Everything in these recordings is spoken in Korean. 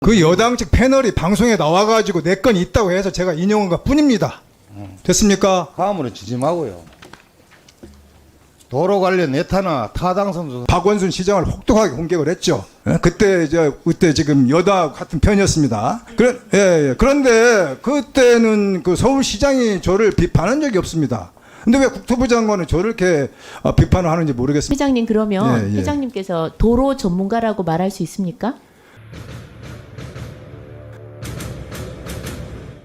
그 여당 측 패널이 방송에 나와가지고 내 건이 있다고 해서 제가 인용한 것 뿐입니다. 됐습니까? 화음으로 지지 마고요. 도로 관련 내타나 타당 선수 박원순 시장을 혹독하게 공격을 했죠. 그때 지금 여당 같은 편이었습니다. 그런데 그때는 그 서울시장이 저를 비판한 적이 없습니다. 근데 왜 국토부 장관은 저를 이렇게 비판을 하는지 모르겠습니다. 회장님, 그러면 회장님께서 도로 전문가라고 말할 수 있습니까?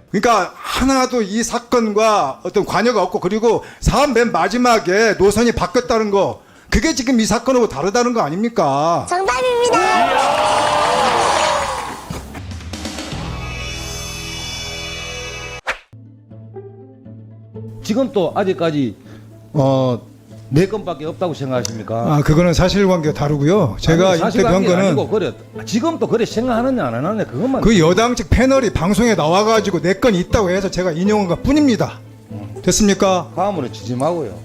그러니까 하나도 이 사건과 어떤 관여가 없고, 그리고 사업 맨 마지막에 노선이 바뀌었다는 거, 그게 지금 이 사건하고 다르다는 거 아닙니까? 정답입니다. 지금 또 아직까지 4건밖에 없다고 생각하십니까? 그거는 사실관계가 다르고요. 제가 인터뷰한 거는 그래. 지금 또 그래 생각하느냐 안 하느냐 그것만. 그 여당 측 패널이 방송에 나와가지고 내 건이 있다고 해서 제가 인용한 것 뿐입니다. 됐습니까? 화음으로 지지 마고요.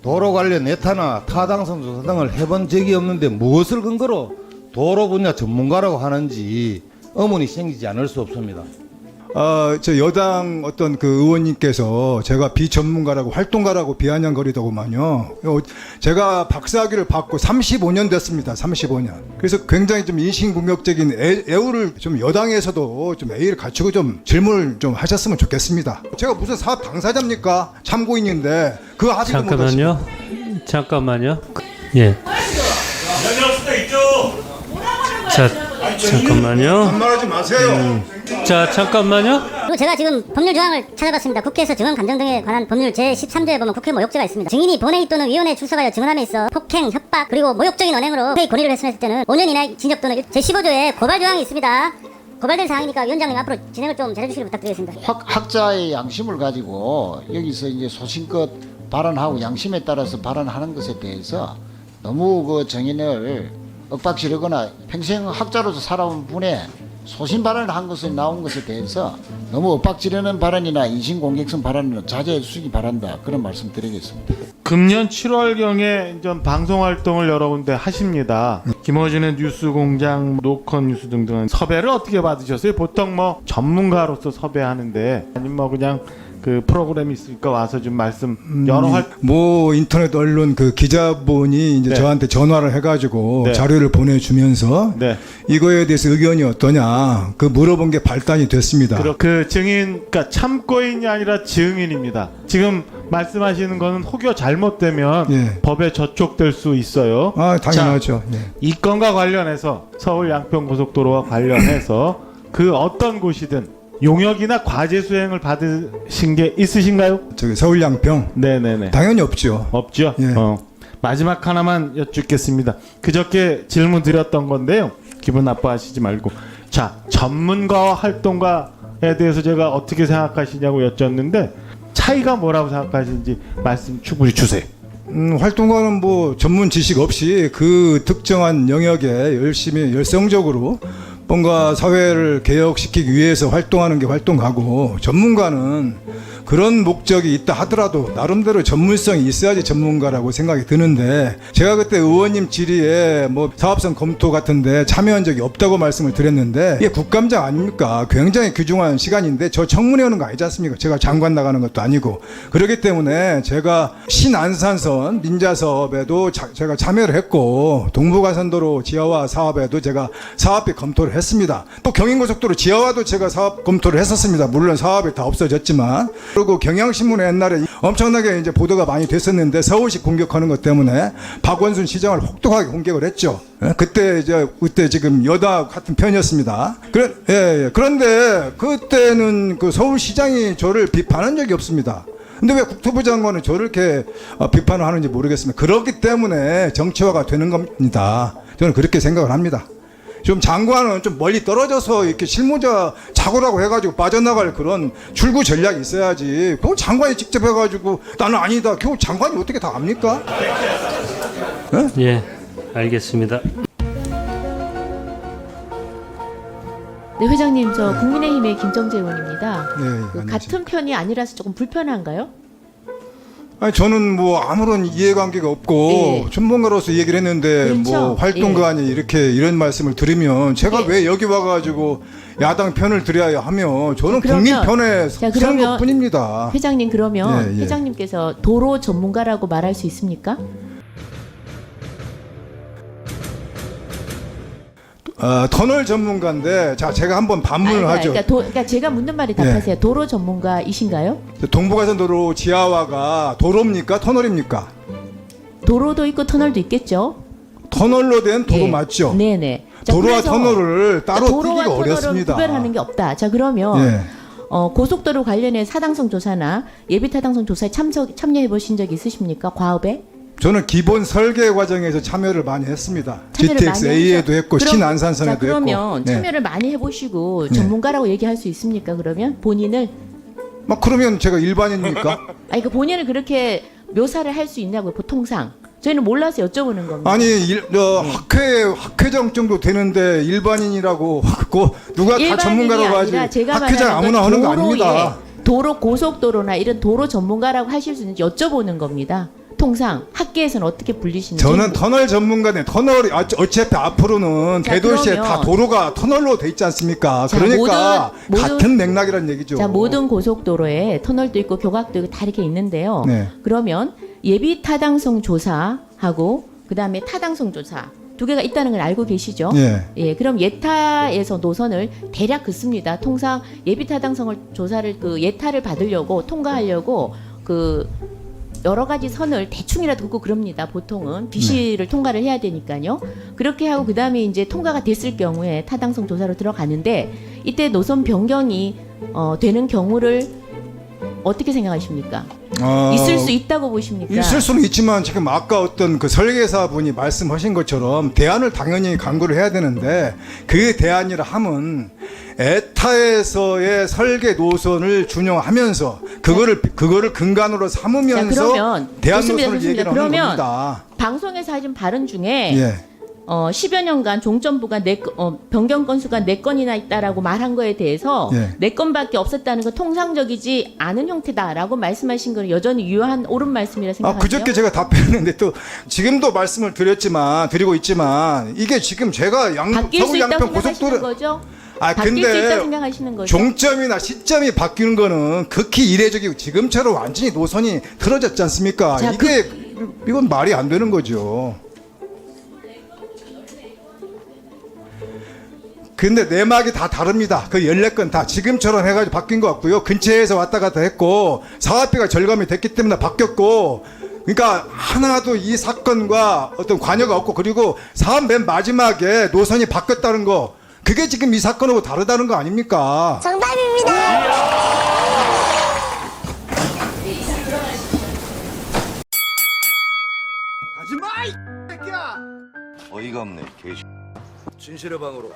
도로 관련 내타나 타당 선수 등을 해본 적이 없는데 무엇을 근거로 도로 분야 전문가라고 하는지 의문이 생기지 않을 수 없습니다. 저 여당 어떤 그 의원님께서 제가 비전문가라고 활동가라고 비아냥거리더구만요. 제가 박사학위를 받고 35년 됐습니다. 35년. 그래서 굉장히 좀 인신공격적인 애우를 좀 여당에서도 좀 A를 갖추고 좀 질문을 좀 하셨으면 좋겠습니다. 제가 무슨 사업 당사자입니까? 참고인인데 그거 하지도 못하시고. 잠깐만요. 예. 자, 잠깐만요. 반말하지 마세요. 자, 잠깐만요. 그리고 제가 지금 법률 조항을 찾아봤습니다. 국회에서 증언 감정 등에 관한 법률 제13조에 보면 국회 모욕죄가 있습니다. 증인이 본회의 또는 위원회에 출석하여 증언함에 있어 폭행, 협박, 그리고 모욕적인 언행으로 회의 권리를 훼손했을 때는 5년 이내의 징역 또는 제15조에 고발 조항이 있습니다. 고발된 사항이니까 위원장님 앞으로 진행을 좀 잘해주시길 부탁드리겠습니다. 학자의 양심을 가지고 여기서 이제 소신껏 발언하고 양심에 따라서 발언하는 것에 대해서 너무 그 정인을 윽박지르거나 평생 학자로서 살아온 분의 소신 발언을 한 것에 나온 것에 대해서 너무 엇박지르는 발언이나 인신공격성 발언은 자제해 주시기 바란다. 그런 말씀 드리겠습니다. 금년 7월경에 좀 방송 활동을 여러 군데 하십니다. 김어준의 뉴스공장, 노컷 뉴스 등등은 섭외를 어떻게 받으셨어요? 보통 뭐 전문가로서 섭외하는데 아니면 뭐 그냥 그 프로그램이 있으니까 와서 좀 말씀 여러 뭐 인터넷 언론 그 기자분이 이제 저한테 전화를 해가지고 자료를 보내주면서 이거에 대해서 의견이 어떠냐 그 물어본 게 발단이 됐습니다. 그 증인, 그러니까 참고인이 아니라 증인입니다. 지금 말씀하시는 거는 혹여 잘못되면 법에 저촉될 수 있어요. 당연하죠. 이 건과 관련해서 서울 양평고속도로와 관련해서 그 어떤 곳이든 용역이나 과제 수행을 받으신 게 있으신가요? 저기 서울 양평? 네네네. 당연히 없죠. 없죠? 마지막 하나만 여쭙겠습니다. 그저께 질문 드렸던 건데요. 기분 나빠하시지 말고. 자, 전문가와 활동가에 대해서 제가 어떻게 생각하시냐고 여쭙는데 차이가 뭐라고 생각하시는지 말씀 충분히 주세요. 활동가는 뭐 전문 지식 없이 그 특정한 영역에 열심히 열성적으로 뭔가 사회를 개혁시키기 위해서 활동하는 게 활동가고, 전문가는 그런 목적이 있다 하더라도 나름대로 전문성이 있어야지 전문가라고 생각이 드는데, 제가 그때 의원님 질의에 뭐 사업성 검토 같은데 참여한 적이 없다고 말씀을 드렸는데 이게 국감장 아닙니까? 굉장히 귀중한 시간인데 저 청문회 오는 거 아니지 않습니까? 제가 장관 나가는 것도 아니고. 그렇기 때문에 제가 신안산선 민자 사업에도 제가 참여를 했고, 동부가선도로 지하화 사업에도 제가 사업비 검토를 했습니다. 또 경인고속도로 지하화도 제가 사업 검토를 했었습니다. 물론 사업이 다 없어졌지만. 그리고 경향신문에 옛날에 엄청나게 이제 보도가 많이 됐었는데 서울시 공격하는 것 때문에 박원순 시장을 혹독하게 공격을 했죠. 그때 지금 여당 같은 편이었습니다. 그런데 그때는 그 서울시장이 저를 비판한 적이 없습니다. 근데 왜 국토부 장관은 저를 이렇게 비판을 하는지 모르겠습니다. 그렇기 때문에 정치화가 되는 겁니다. 저는 그렇게 생각을 합니다. 좀 장관은 좀 멀리 떨어져서 이렇게 실무자 자고라고 해가지고 빠져나갈 그런 출구 전략이 있어야지. 그걸 장관이 직접 해가지고 나는 아니다. 결국 장관이 어떻게 다 압니까? 예, 알겠습니다. 네, 회장님, 저 국민의힘의 김정재 의원입니다. 네, 같은 편이 아니라서 조금 불편한가요? 아니 저는 뭐 아무런 이해관계가 없고 예. 전문가로서 얘기를 했는데 그렇죠. 뭐 활동가니 이렇게 이런 말씀을 들으면 제가 예. 왜 여기 와가지고 야당 편을 들어야 하며 저는 그러면- 국민 편에 자, 서는 그러면 것뿐입니다. 회장님 그러면 예, 예. 회장님께서 도로 전문가라고 말할 수 있습니까? 터널 전문가인데 자 제가 한번 반문을 하죠. 그러니까 제가 묻는 말에 답하세요. 도로 전문가이신가요? 동부가선도로 지하화가 도로입니까 터널입니까? 도로도 있고 터널도 있겠죠. 터널로 된 도로 예. 맞죠? 네네. 자, 도로와 그래서 터널을 따로 도로와 띄기가 터널은 어렵습니다. 구별하는 게 없다. 자 그러면 예. 고속도로 관련해 타당성 조사나 예비 타당성 조사에 참여해 보신 적 있으십니까? 과업에? 저는 기본 설계 과정에서 참여를 많이 했습니다. 참여를 GTX 많이 A에도 하셔- 했고 그럼- 신안산선에도 자, 그러면 했고. 네. 참여를 많이 해보시고 네. 전문가라고 얘기할 수 있습니까? 그러면 본인을 막 그러면 제가 일반인입니까? 아니 그 본인을 그렇게 묘사를 할 수 있냐고요. 보통상 저희는 몰라서 여쭤보는 겁니다. 아니 학회장 정도 되는데 일반인이라고 하고 누가 다 일반인이 전문가라고 하지 아니라 제가 학회장 말하는 아무나 건 하는 거 도로에, 아닙니다. 도로 고속도로나 이런 도로 전문가라고 하실 수 있는지 여쭤보는 겁니다. 통상 학계에서는 어떻게 불리시는지. 저는 터널 전문가네. 터널이 어차피 앞으로는 자, 대도시에 그러면- 다 도로가 터널로 돼 있지 않습니까? 자, 그러니까 모든- 같은 맥락이라는 얘기죠. 자, 모든 고속도로에 터널도 있고 교각도 있고 다 이렇게 있는데요. 네. 그러면 예비 타당성 조사하고 그다음에 타당성 조사 두 개가 있다는 걸 알고 계시죠? 예. 그럼 예타에서 노선을 대략 긋습니다. 통상 예비 타당성을 조사를 그 예타를 받으려고 통과하려고 그 여러 가지 선을 대충이라도 긋고 그럽니다. 보통은 BC를 통과를 해야 되니까요. 그렇게 하고 그다음에 이제 통과가 됐을 경우에 타당성 조사로 들어가는데 이때 노선 변경이 되는 경우를 어떻게 생각하십니까? 있을 수 있다고 보십니까? 있을 수는 있지만 지금 아까 어떤 그 설계사 분이 말씀하신 것처럼 대안을 당연히 강구를 해야 되는데 그 대안이라 함은 에타에서의 설계 노선을 준용하면서 그거를 근간으로 삼으면서 자, 그러면 대안 좋습니다, 노선을 좋습니다. 얘기를 하는 그러면 겁니다. 방송에서 하신 발언 중에 예. 10여 년간 종점부가 변경 건수가 4건이나 있다라고 말한 거에 대해서 예. 4건밖에 없었다는 건 통상적이지 않은 형태다라고 말씀하신 건 여전히 유효한 옳은 말씀이라 생각하세요? 그저께 제가 답변했는데 또 지금도 말씀을 드리고 있지만 이게 지금 제가 바뀔 수 서울 있다고 양평 생각하시는 고속도로 거죠? 아 바뀔 수 있다고 근데 생각하시는 거죠? 종점이나 시점이 바뀌는 거는 극히 이례적이고 지금처럼 완전히 노선이 틀어졌지 않습니까? 자, 이건 말이 안 되는 거죠. 근데 내막이 다 다릅니다. 그 14건 다 지금처럼 해가지고 바뀐 것 같고요. 근처에서 왔다 갔다 했고 사업비가 절감이 됐기 때문에 바뀌었고 그러니까 하나도 이 사건과 어떤 관여가 없고 그리고 사업 맨 마지막에 노선이 바뀌었다는 거 그게 지금 이 사건하고 다르다는 거 아닙니까? 정답입니다. 어이가 없네 개시. 진실의 방으로.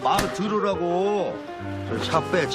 말을 들으라고 차 빼.